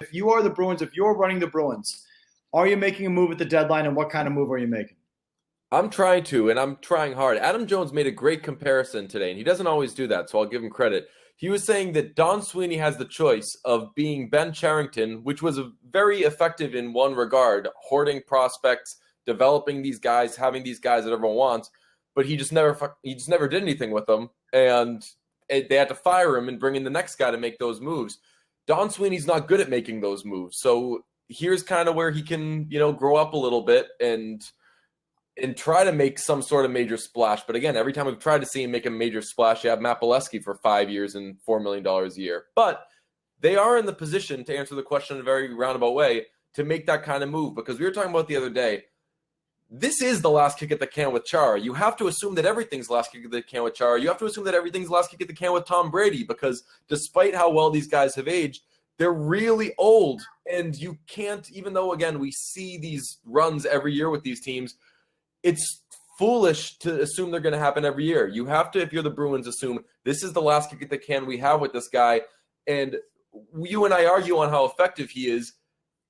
if you are the Bruins, if you're running the Bruins, are you making a move at the deadline, and what kind of move are you making? I'm trying to, and I'm trying hard. Adam Jones made a great comparison today, and he doesn't always do that, so I'll give him credit. He was saying that Don Sweeney has the choice of being Ben Cherington, which was very effective in one regard, hoarding prospects, developing these guys, having these guys that everyone wants, but he just never did anything with them, and they had to fire him and bring in the next guy to make those moves. Don Sweeney's not good at making those moves, so here's kind of where he can, grow up a little bit and try to make some sort of major splash. But again, every time we've tried to see him make a major splash, you have Matt Bolesky for 5 years and $4 million a year. But they are in the position, to answer the question in a very roundabout way, to make that kind of move. Because we were talking about the other day, this is the last kick at the can with Chara. You have to assume that everything's last kick at the can with Chara. You have to assume that everything's last kick at the can with Tom Brady, because despite how well these guys have aged, they're really old. And you can't, even though, again, we see these runs every year with these teams, it's foolish to assume they're going to happen every year. You have to, if you're the Bruins, assume this is the last kick at the can we have with this guy. And you and I argue on how effective he is.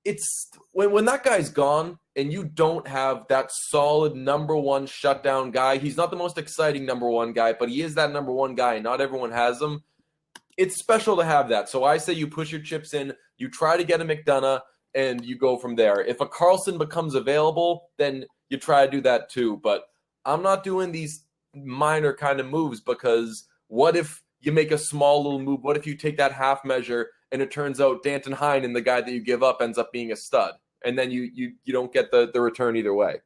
It's when that guy's gone and you don't have that solid number one shutdown guy. He's not the most exciting number one guy, but he is that number one guy. Not everyone has him. It's special to have that. So I say you push your chips in, you try to get a McDonough, and you go from there. If a Carlson becomes available, then you try to do that too. But I'm not doing these minor kind of moves, because what if you make a small little move? What if you take that half measure and it turns out Danton Heinen, the guy that you give up, ends up being a stud, and then you don't get the return either way?